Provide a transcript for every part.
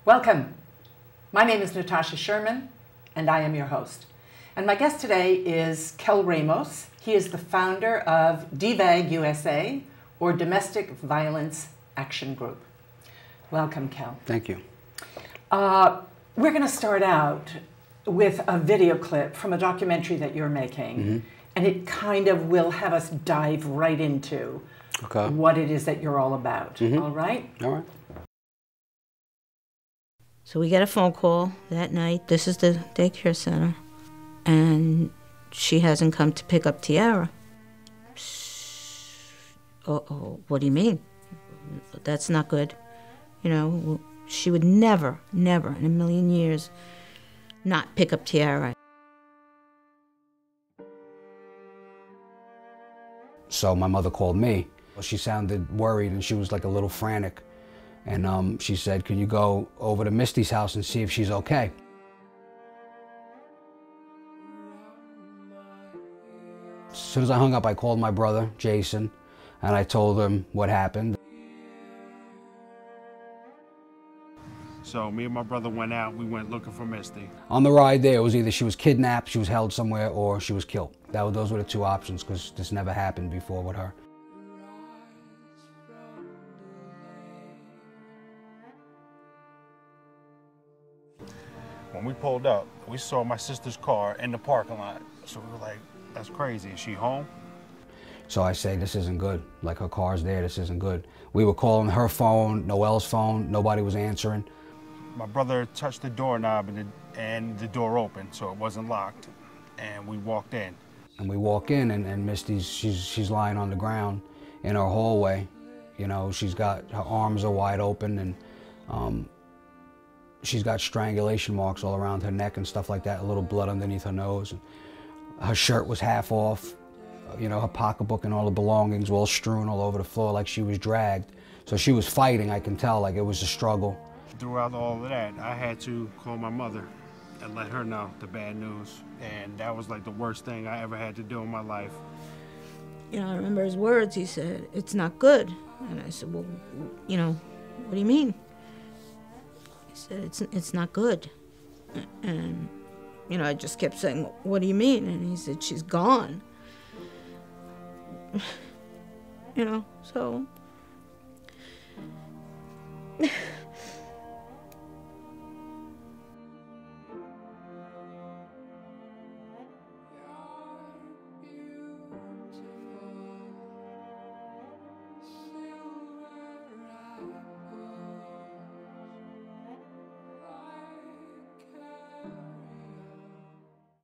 Welcome. My name is Natasha Sherman, and I am your host. And my guest today is Kel Ramos. He is the founder of DVAG USA, or Domestic Violence Action Group. Welcome, Kel. Thank you. We're going to start out with a video clip from a documentary that you're making, and it kind of will have us dive right into what it is that you're all about. All right? All right. So we get a phone call that night. This is the daycare center. And she hasn't come to pick up Tiara. Uh-oh, what do you mean? That's not good. You know, she would never, never in a million years not pick up Tiara. So my mother called me. She sounded worried and she was like a little frantic. And she said, can you go over to Misty's house and see if she's okay? As soon as I hung up, I called my brother, Jason, and I told him what happened. So me and my brother went out, we went looking for Misty. On the ride there, it was either she was kidnapped, she was held somewhere, or she was killed. Those were the two options, because this never happened before with her. When we pulled up, we saw my sister's car in the parking lot. So we were like, that's crazy, is she home? So I say, this isn't good. Like, her car's there, this isn't good. We were calling her phone, Noelle's phone, nobody was answering. My brother touched the doorknob and the door opened, so it wasn't locked. And we walked in. And we walk in and Misty's, she's lying on the ground in our hallway. You know, she's got, her arms are wide open and she's got strangulation marks all around her neck and stuff like that, a little blood underneath her nose. And her shirt was half off. You know, her pocketbook and all the belongings were all strewn all over the floor like she was dragged. So she was fighting, I can tell, like it was a struggle. Throughout all of that, I had to call my mother and let her know the bad news. And that was like the worst thing I ever had to do in my life. You know, I remember his words. He said, it's not good. And I said, well, you know, what do you mean? He said, it's not good. And, you know, I just kept saying, what do you mean? And he said, she's gone. You know, so.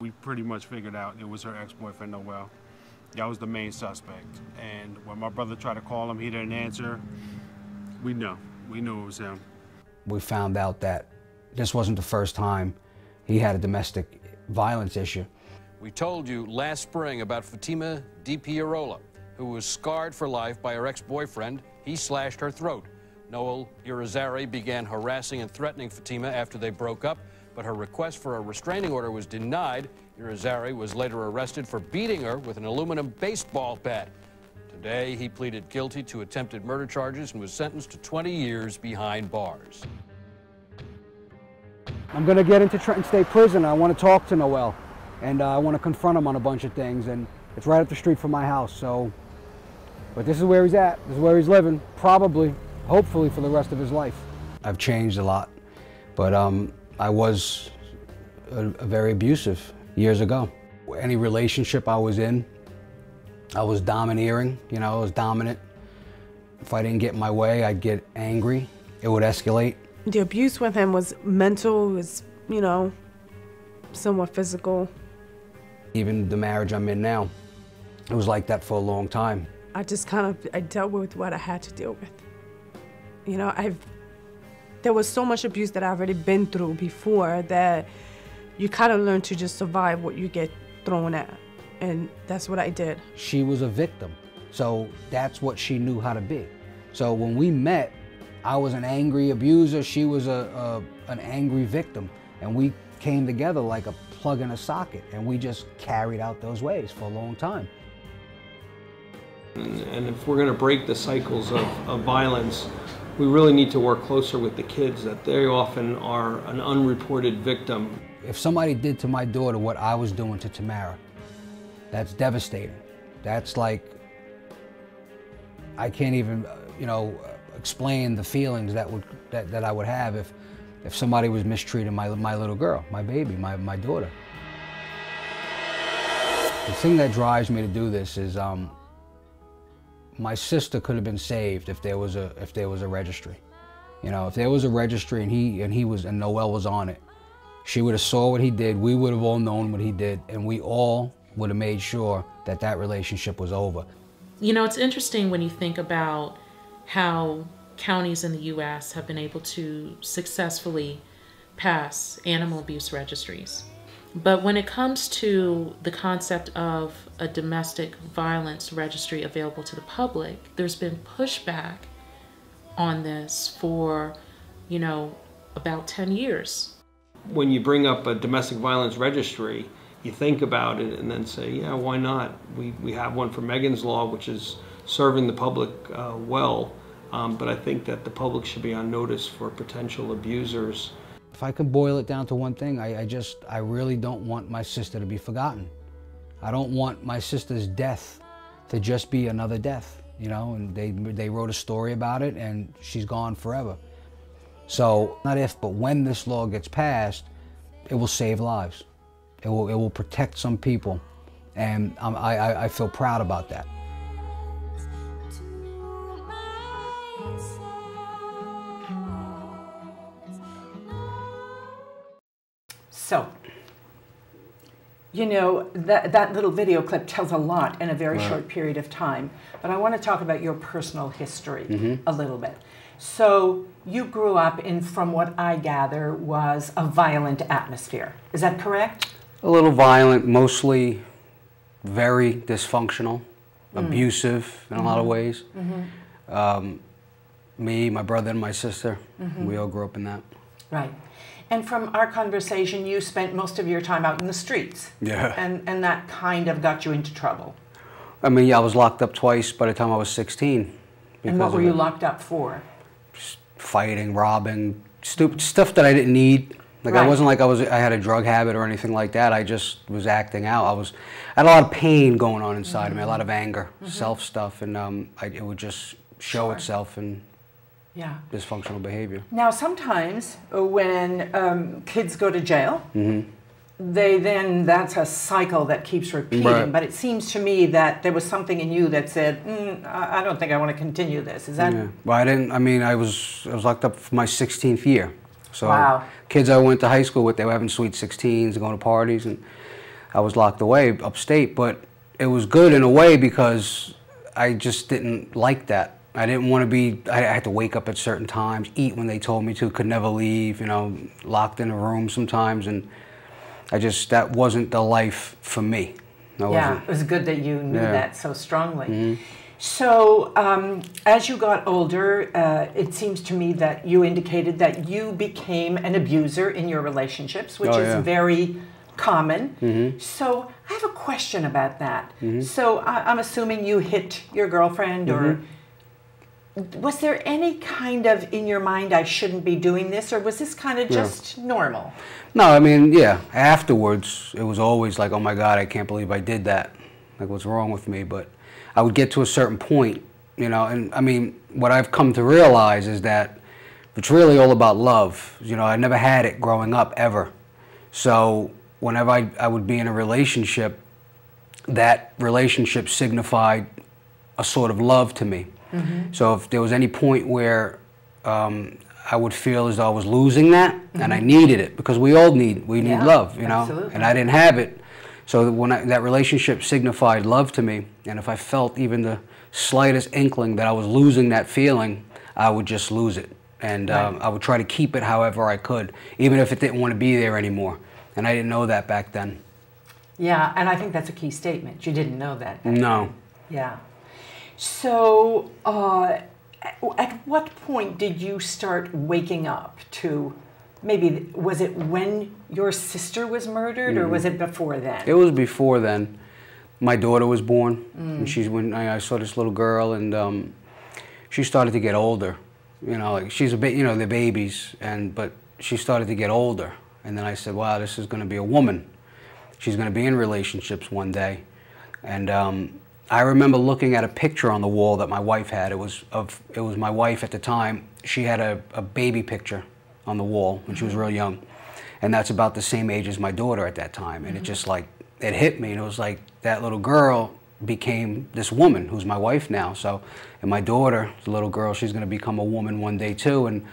We pretty much figured out it was her ex-boyfriend, Noel. That was the main suspect. And when my brother tried to call him, he didn't answer. We knew it was him. We found out that this wasn't the first time he had a domestic violence issue. We told you last spring about Fatima Di Pierola, who was scarred for life by her ex-boyfriend. He slashed her throat. Noel Irizarry began harassing and threatening Fatima after they broke up, but her request for a restraining order was denied. Irizarry was later arrested for beating her with an aluminum baseball bat. Today, he pleaded guilty to attempted murder charges and was sentenced to 20 years behind bars. I'm going to get into Trenton State Prison. I want to talk to Noel, and I want to confront him on a bunch of things, and it's right up the street from my house, so. But this is where he's at. This is where he's living, probably, hopefully, for the rest of his life. I've changed a lot, but I was very abusive years ago. Any relationship I was in, I was domineering, you know, I was dominant. If I didn't get my way, I'd get angry. It would escalate. The abuse with him was mental, was, you know, somewhat physical. Even the marriage I'm in now, it was like that for a long time. I dealt with what I had to deal with. You know, there was so much abuse that I've already been through before that you kind of learn to just survive what you get thrown at. And that's what I did. She was a victim, so that's what she knew how to be. So when we met, I was an angry abuser, she was an angry victim, and we came together like a plug in a socket, and we just carried out those ways for a long time. And if we're going to break the cycles of violence, We really need to work closer with the kids, that they often are an unreported victim. If somebody did to my daughter what I was doing to Tamara, that's devastating. That's like, I can't even, you know, explain the feelings that I would have if somebody was mistreating my little girl, my baby, my daughter. The thing that drives me to do this is my sister could have been saved if there was a registry. You know, if there was a registry and Noel was on it, she would have saw what he did, we would have all known what he did, and we all would have made sure that that relationship was over. You know, it's interesting when you think about how counties in the U.S. have been able to successfully pass animal abuse registries. But when it comes to the concept of a domestic violence registry available to the public, there's been pushback on this for, you know, about 10 years. When you bring up a domestic violence registry, you think about it and then say, yeah, why not? We have one for Megan's Law, which is serving the public well, but I think that the public should be on notice for potential abusers. If I could boil it down to one thing, I really don't want my sister to be forgotten. I don't want my sister's death to just be another death, you know, and they wrote a story about it and she's gone forever. So not if, but when this law gets passed, it will save lives. It will protect some people, and I feel proud about that. So, you know, that little video clip tells a lot in a very short period of time, but I want to talk about your personal history a little bit. So, you grew up in, from what I gather, was a violent atmosphere. Is that correct? A little violent, mostly very dysfunctional, abusive in a lot of ways. Me, my brother, and my sister, we all grew up in that. Right. And from our conversation, you spent most of your time out in the streets. Yeah. And that kind of got you into trouble. I mean, yeah, I was locked up twice by the time I was 16. And what were you locked up for? Just fighting, robbing, stupid stuff that I didn't need. Like, I wasn't like I had a drug habit or anything like that. I just was acting out. I had a lot of pain going on inside of me, a lot of anger, self stuff, and it would just show itself in dysfunctional behavior. Now, sometimes when kids go to jail, that's a cycle that keeps repeating. Right. But it seems to me that there was something in you that said, I don't think I want to continue this. Is that? Yeah. Well, I mean, I was locked up for my 16th year. So kids I went to high school with, they were having sweet 16s, going to parties, and I was locked away upstate. But it was good in a way because I just didn't like that. I didn't want to be, I had to wake up at certain times, eat when they told me to, could never leave, you know, locked in a room sometimes, and that wasn't the life for me. It was good that you knew that so strongly. So, as you got older, it seems to me that you indicated that you became an abuser in your relationships, which is very common. So, I have a question about that. So, I'm assuming you hit your girlfriend, or was there any kind of, in your mind, I shouldn't be doing this, or was this kind of just normal? No, I mean, afterwards, it was always like, oh my God, I can't believe I did that. Like, what's wrong with me? But I would get to a certain point, you know, and I mean, what I've come to realize is that it's really all about love. You know, I never had it growing up, ever. So whenever I would be in a relationship, that relationship signified a sort of love to me. So if there was any point where I would feel as though I was losing that, and I needed it, because we need love, you know, absolutely. And I didn't have it. So when that relationship signified love to me, and if I felt even the slightest inkling that I was losing that feeling, I would just lose it. And I would try to keep it however I could, even if it didn't want to be there anymore. And I didn't know that back then. Yeah, and I think that's a key statement. You didn't know that back No. then. Yeah. So, at what point did you start waking up to, maybe, was it when your sister was murdered, or was it before then? It was before then. My daughter was born, and when I saw this little girl, and she started to get older. You know, like she's a bit, you know, they're babies, but she started to get older. And then I said, wow, this is going to be a woman. She's going to be in relationships one day. And I remember looking at a picture on the wall that my wife had. It was my wife at the time. She had a baby picture on the wall when she was real young. And that's about the same age as my daughter at that time. And it just like, it hit me. And it was like that little girl became this woman who's my wife now. So, and my daughter, the little girl, she's going to become a woman one day too. And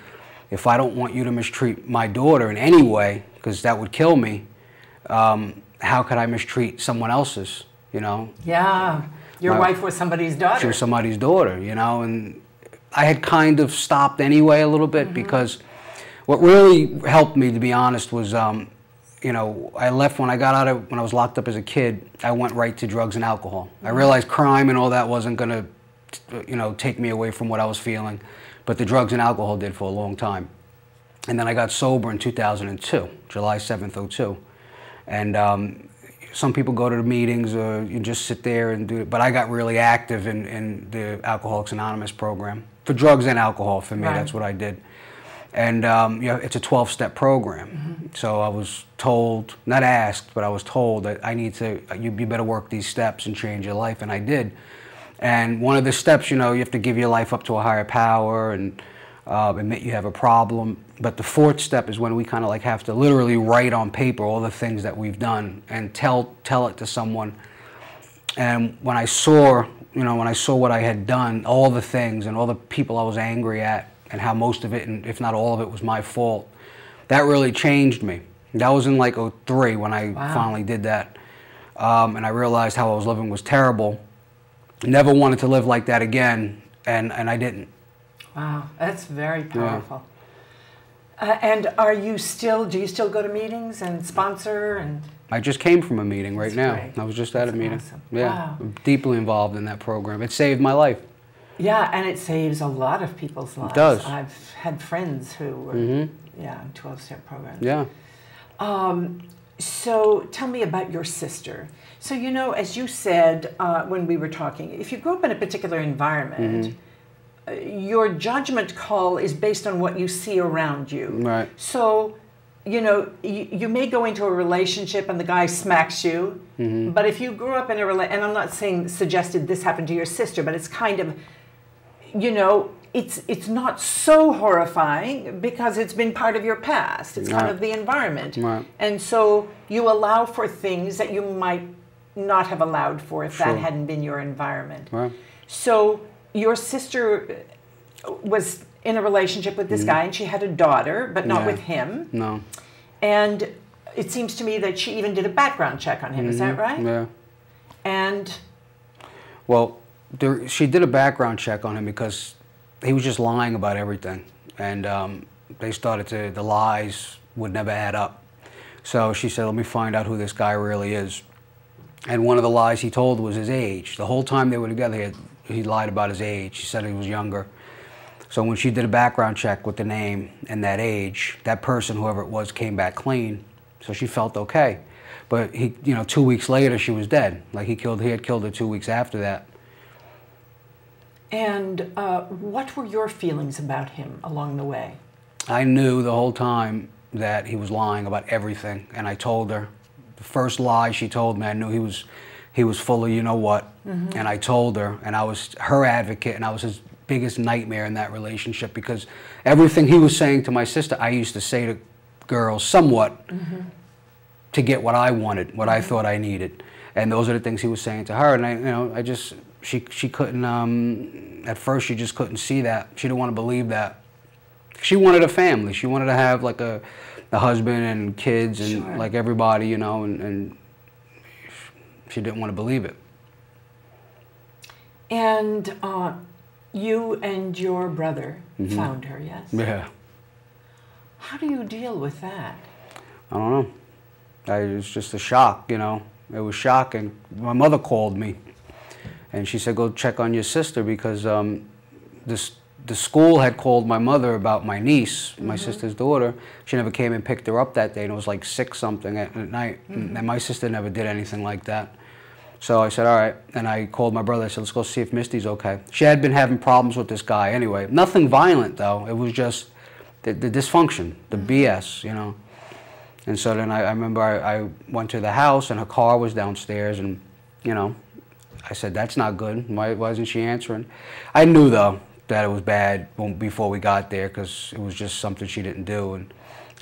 if I don't want you to mistreat my daughter in any way, because that would kill me, how could I mistreat someone else's, you know? Yeah, your wife was somebody's daughter. She was somebody's daughter, you know, and I had kind of stopped anyway a little bit because what really helped me, to be honest, was, you know, I left when I was locked up as a kid, I went right to drugs and alcohol. I realized crime and all that wasn't going to, you know, take me away from what I was feeling, but the drugs and alcohol did for a long time. And then I got sober in 2002, July 7th, 2002. And some people go to the meetings or you just sit there and do it, but I got really active in the Alcoholics Anonymous program. For drugs and alcohol, for me, that's what I did. And you know, it's a 12-step program. So I was told, not asked, but I was told that you better work these steps and change your life, and I did. And one of the steps, you know, you have to give your life up to a higher power and admit you have a problem. But the fourth step is when we kind of like have to literally write on paper all the things that we've done and tell it to someone. And when I saw, you know, when I saw what I had done, all the things and all the people I was angry at, and how most of it, and if not all of it, was my fault, that really changed me. That was in like 2003 when I finally did that. And I realized how I was living was terrible. Never wanted to live like that again, and I didn't. Wow, that's very powerful. And do you still go to meetings and sponsor? And I just came from a meeting right now. Great. I was just at a meeting. Awesome. Yeah, Wow. I'm deeply involved in that program. It saved my life. Yeah, and it saves a lot of people's lives. It does. I've had friends who were, in 12-step programs. Yeah. So tell me about your sister. So, you know, as you said when we were talking, if you grew up in a particular environment, your judgment call is based on what you see around you. Right. So, you know, you may go into a relationship and the guy smacks you, but if you grew up in a relationship, and I'm not suggested this happened to your sister, but it's kind of, you know, it's not so horrifying because it's been part of your past. It's kind of the environment. Right. And so you allow for things that you might not have allowed for if that hadn't been your environment. Right. So your sister was in a relationship with this guy and she had a daughter, but not with him. No. And it seems to me that she even did a background check on him. Is that right? Yeah. And? Well, she did a background check on him because he was just lying about everything. And the lies would never add up. So she said, let me find out who this guy really is. And one of the lies he told was his age. The whole time they were together, he lied about his age. He said he was younger. So when she did a background check with the name and that age, that person, whoever it was, came back clean. So she felt okay. But he, you know, 2 weeks later, she was dead. Like he had killed her 2 weeks after that. And what were your feelings about him along the way? I knew the whole time that he was lying about everything, and I told her. The first lie she told me, I knew he was full of you know what, and I told her, and I was her advocate, and I was his biggest nightmare in that relationship because everything he was saying to my sister, I used to say to girls somewhat to get what I wanted, what I thought I needed, and those are the things he was saying to her, and she couldn't, at first she just couldn't see that. She didn't want to believe that. She wanted a family. She wanted to have like a husband and kids and like everybody, you know, and she didn't want to believe it. And you and your brother found her, yes? Yeah. How do you deal with that? I don't know. It was just a shock, you know. It was shocking. My mother called me. And she said, go check on your sister because the school had called my mother about my niece, my sister's daughter. She never came and picked her up that day, and it was like 6 something at night. And my sister never did anything like that. So I said, all right, and I called my brother. I said, let's go see if Misty's okay. She had been having problems with this guy anyway. Nothing violent, though. It was just the dysfunction, the BS, you know. And so then I remember I went to the house, and her car was downstairs, and, you know, I said, that's not good. Why wasn't she answering? I knew, though, that it was bad before we got there, because it was just something she didn't do.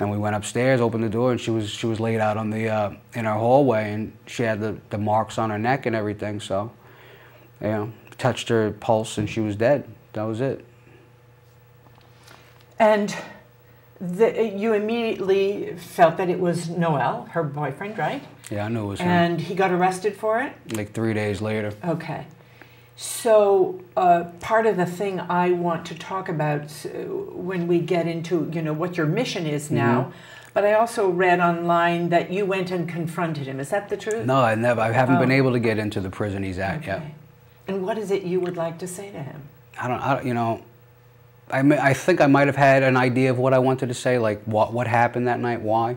And we went upstairs, opened the door, and she was laid out on the in our hallway, and she had the marks on her neck and everything. So, you know, touched her pulse, and she was dead. That was it. And you immediately felt that it was Noel, her boyfriend, right? Yeah, I knew it was him. And he got arrested for it? Like 3 days later. Okay. So part of the thing I want to talk about when we get into, you know, what your mission is now, but I also read online that you went and confronted him. Is that the truth? No, I haven't been able to get into the prison he's at yet. And what is it you would like to say to him? I don't you know, I think I might have had an idea of what I wanted to say, like what happened that night, why.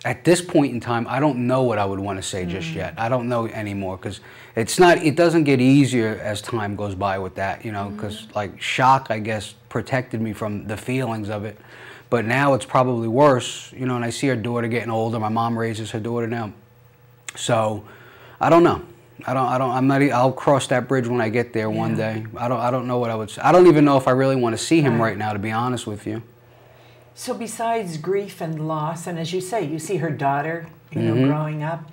At this point in time, I don't know what I would want to say just yet. I don't know anymore, because it doesn't get easier as time goes by with that, you know, because like shock, I guess, protected me from the feelings of it. But now it's probably worse, you know, and I see her daughter getting older. My mom raises her daughter now. So I don't know. I'll cross that bridge when I get there one day. I don't know what I would say. I don't even know if I really want to see him right now, to be honest with you. So besides grief and loss, and as you say, you see her daughter, you know, growing up,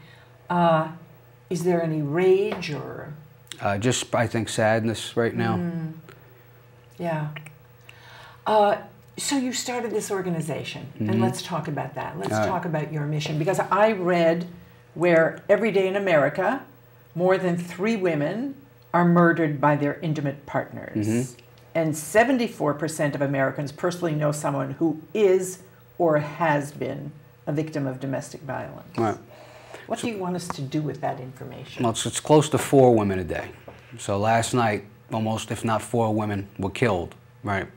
is there any rage or? Just, I think, sadness right now. Yeah. So you started this organization, and let's talk about that. Let's talk about your mission, because I read where every day in America, more than 3 women are murdered by their intimate partners. And 74% of Americans personally know someone who is or has been a victim of domestic violence. Right. What do you want us to do with that information? Well, it's close to 4 women a day. So last night, almost, if not 4 women were killed, right,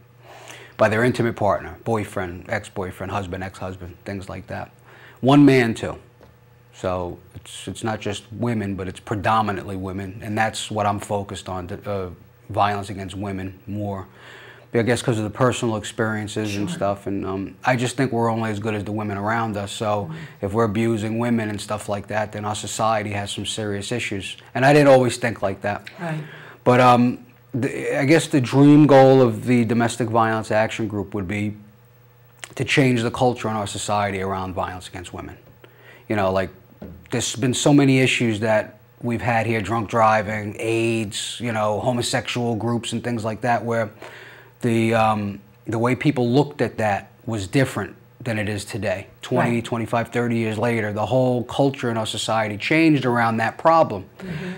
by their intimate partner, boyfriend, ex-boyfriend, husband, ex-husband, things like that. 1 man, too. So it's not just women, but it's predominantly women, and that's what I'm focused on. Violence against women more, I guess, because of the personal experiences and stuff. And I just think we're only as good as the women around us. So if we're abusing women and stuff like that, then our society has some serious issues. And I didn't always think like that. Right. But I guess the dream goal of the Domestic Violence Action Group would be to change the culture in our society around violence against women. You know, like, there's been so many issues that we've had here, drunk driving, AIDS, you know, homosexual groups and things like that, where the way people looked at that was different than it is today. 20, 25, 30 years later, the whole culture in our society changed around that problem.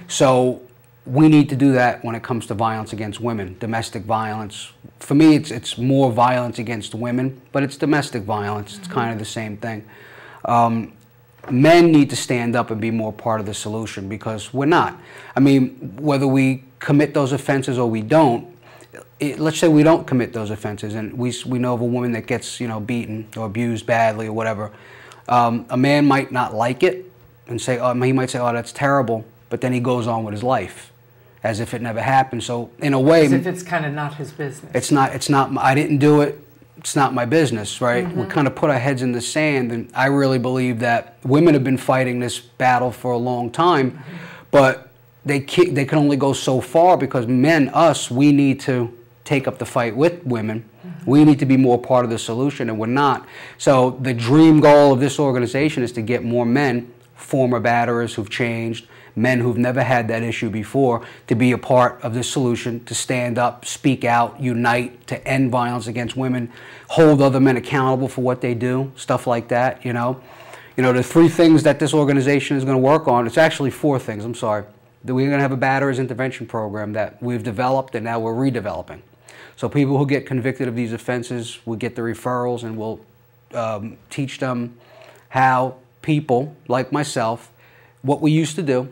So we need to do that when it comes to violence against women, domestic violence. For me, it's more violence against women, but it's domestic violence. It's kind of the same thing. Men need to stand up and be more part of the solution, because we're not. I mean, whether we commit those offenses or we don't, let's say we don't commit those offenses, and we know of a woman that gets, you know, beaten or abused badly or whatever. A man might not like it and say, he might say, oh, that's terrible, but then he goes on with his life as if it never happened. So in a way, as if it's kind of not his business. It's not. I didn't do it. It's not my business, right? We kind of put our heads in the sand, and I really believe that women have been fighting this battle for a long time, but they can only go so far, because men, us, we need to take up the fight with women. We need to be more part of the solution, and we're not. So the dream goal of this organization is to get more men, former batterers who've changed, men who've never had that issue before, to be a part of the solution, to stand up, speak out, unite, to end violence against women, hold other men accountable for what they do, stuff like that, you know. You know, the 3 things that this organization is going to work on, it's actually 4 things, I'm sorry. We're going to have a batterers intervention program that we've developed, and now we're redeveloping. So people who get convicted of these offenses will get the referrals, and we'll teach them how people like myself, what we used to do,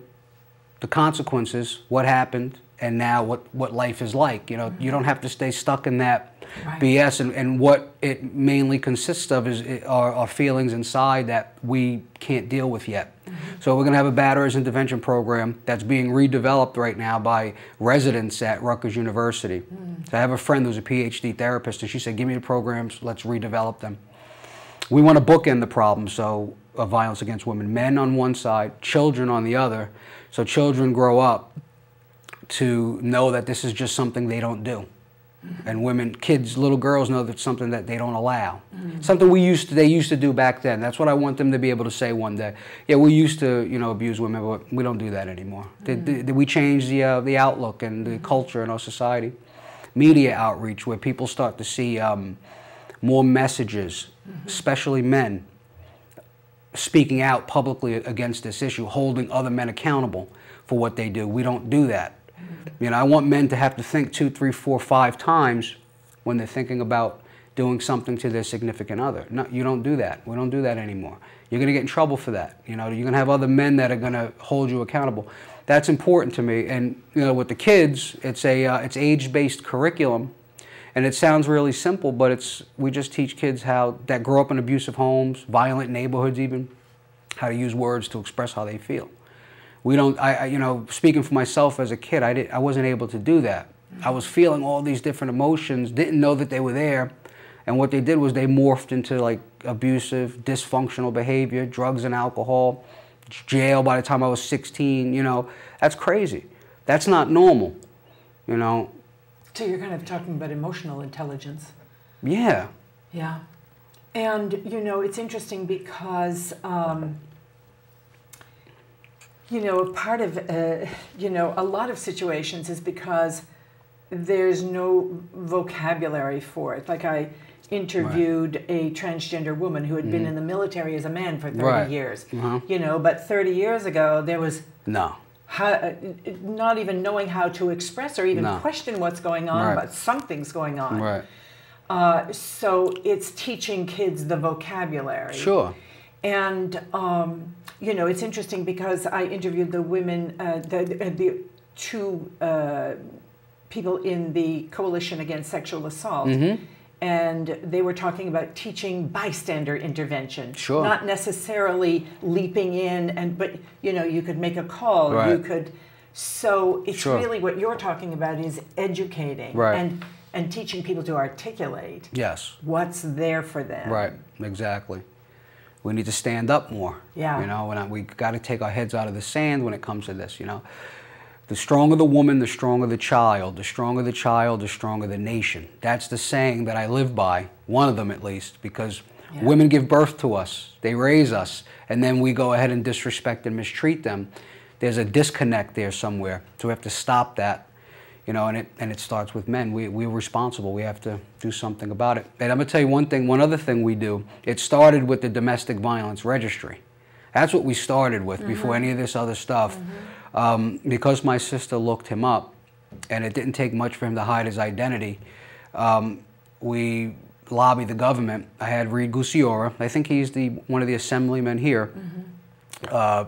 the consequences, what happened, and now what life is like. You know, you don't have to stay stuck in that BS, and what it mainly consists of are feelings inside that we can't deal with yet. So we're going to have a batterers intervention program that's being redeveloped right now by residents at Rutgers University. So I have a friend who's a PhD therapist, and she said, give me the programs, let's redevelop them. We want to bookend the problem so of violence against women. Men on one side, children on the other. So children grow up to know that this is just something they don't do. And women, kids, little girls know that it's something that they don't allow. Something they used to do back then. That's what I want them to be able to say one day. Yeah, we used to, abuse women, but we don't do that anymore. Did we change the outlook and the culture in our society? Media outreach, where people start to see more messages, especially men, speaking out publicly against this issue, holding other men accountable for what they do. We don't do that. I want men to have to think 2, 3, 4, 5 times when they're thinking about doing something to their significant other. No, you don't do that. We don't do that anymore. You're going to get in trouble for that. You're going to have other men that are going to hold you accountable. That's important to me. And with the kids, it's it's age-based curriculum, and it sounds really simple, but we just teach kids that grow up in abusive homes, violent neighborhoods even, how to use words to express how they feel. We don't, speaking for myself as a kid, I wasn't able to do that. I was feeling all these different emotions, didn't know that they were there. And what they did was they morphed into like abusive, dysfunctional behavior, drugs and alcohol, jail by the time I was 16, That's crazy. That's not normal, So you're kind of talking about emotional intelligence. Yeah. Yeah. And, it's interesting because, part of, a lot of situations is because there's no vocabulary for it. Like I interviewed a transgender woman who had been in the military as a man for 30 years. But 30 years ago, there was not even knowing how to express or even question what's going on, but something's going on. So it's teaching kids the vocabulary. Sure. And, it's interesting because I interviewed the women, the 2 people in the Coalition Against Sexual Assault. And they were talking about teaching bystander intervention. Sure. Not necessarily leaping in, but, you could make a call. You could. So it's really what you're talking about is educating. And teaching people to articulate what's there for them. Right, exactly. We need to stand up more. Yeah. We got to take our heads out of the sand when it comes to this, The stronger the woman, the stronger the child. The stronger the child, the stronger the nation. That's the saying that I live by, one of them at least, because women give birth to us, they raise us, and then we go ahead and disrespect and mistreat them. There's a disconnect there somewhere, so we have to stop that. And it starts with men. We're responsible. We have to do something about it. And I'm going to tell you one other thing we do. It started with the domestic violence registry. That's what we started with before any of this other stuff. Because my sister looked him up, and it didn't take much for him to hide his identity, we lobbied the government. I had Reed Gusiora. I think he's one of the assemblymen here.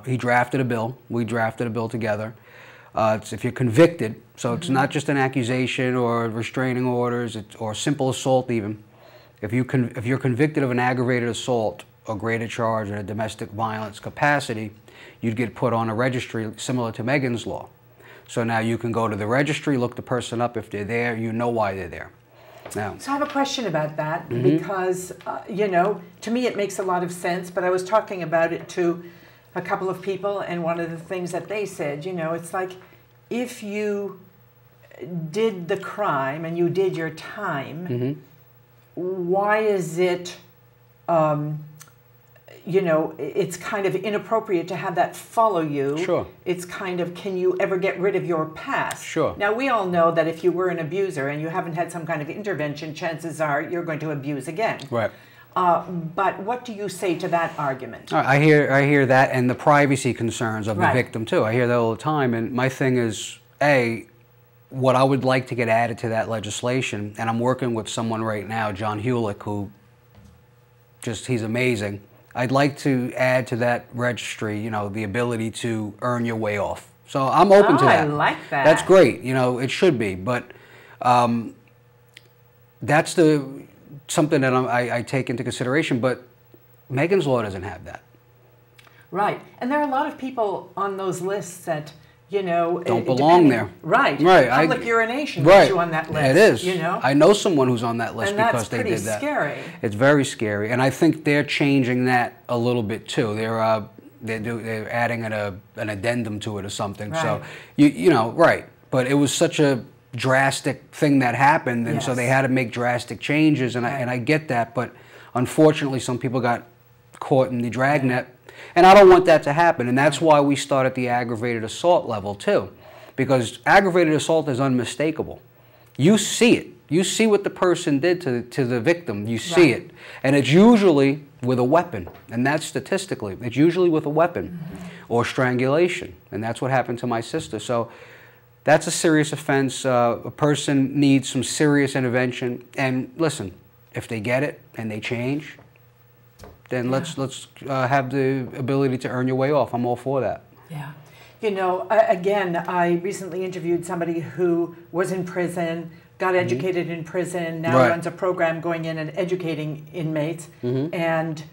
He drafted a bill. We drafted a bill together. It's if you're convicted, so it's not just an accusation or restraining orders or simple assault even. If you're convicted of an aggravated assault or greater charge in a domestic violence capacity, you'd get put on a registry similar to Megan's Law. So now you can go to the registry, look the person up. If they're there, you know why they're there. Now, so I have a question about that because, to me it makes a lot of sense, but I was talking about it to a couple of people, and one of the things that they said, it's like if you did the crime and you did your time, why is it, it's kind of inappropriate to have that follow you. Sure. It's kind of, can you ever get rid of your past? Sure. Now, we all know that if you were an abuser and you haven't had some kind of intervention, chances are you're going to abuse again. Right. But what do you say to that argument? I hear that, and the privacy concerns of the victim too. I hear that all the time, and my thing is, what I would like to get added to that legislation, and I'm working with someone right now, John Hewlick, who he's amazing. I'd like to add to that registry, the ability to earn your way off. So I'm open to that. I like that. That's great. It should be, but that's something that I take into consideration. But Megan's Law doesn't have that. Right. And there are a lot of people on those lists that, you know, don't belong there. Right. Right. Public urination right. puts you on that list. It is. You know? I know someone who's on that list and because they did that. that's pretty scary. It's very scary. And I think they're changing that a little bit too. They're adding an addendum to it or something. Right. So, you know, right. But it was such a drastic thing that happened, and so they had to make drastic changes, and I get that, but unfortunately some people got caught in the dragnet, and I don't want that to happen, and that's why we start at the aggravated assault level too, because aggravated assault is unmistakable. You see it. You see what the person did to the victim. You see it, and it's usually with a weapon, and that's statistically, it's usually with a weapon or strangulation, and that's what happened to my sister. So that's a serious offense. A person needs some serious intervention. And listen, if they get it and they change, then let's have the ability to earn your way off. I'm all for that. Yeah. You know, again, I recently interviewed somebody who was in prison, got educated in prison, now runs a program going in and educating inmates, and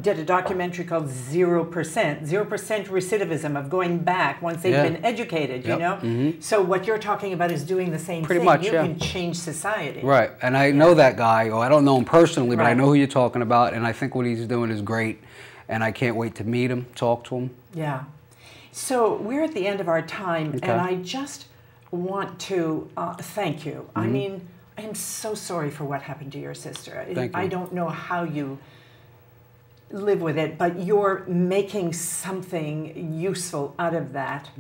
did a documentary called 0%, 0% recidivism of going back once they've been educated, you know? So what you're talking about is doing the same thing. Much, you can change society. Right, and I know that guy, or I don't know him personally, but I know who you're talking about, and I think what he's doing is great, and I can't wait to meet him, talk to him. Yeah. So we're at the end of our time, and I just want to thank you. I mean, I'm so sorry for what happened to your sister. I don't know how you live with it, but you're making something useful out of that.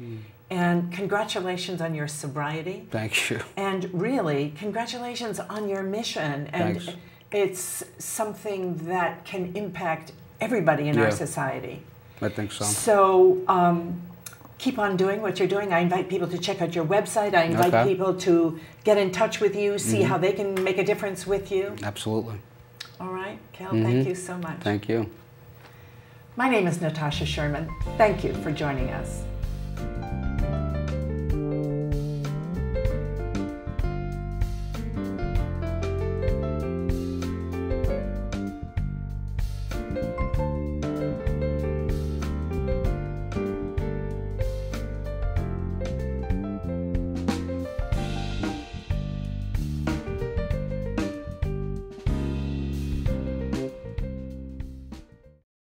And congratulations on your sobriety. Thank you. And really, congratulations on your mission. And it's something that can impact everybody in our society. I think so. So keep on doing what you're doing. I invite people to check out your website. I invite people to get in touch with you, see how they can make a difference with you. Absolutely. All right, Kel, thank you so much. Thank you. My name is Natasha Sherman. Thank you for joining us.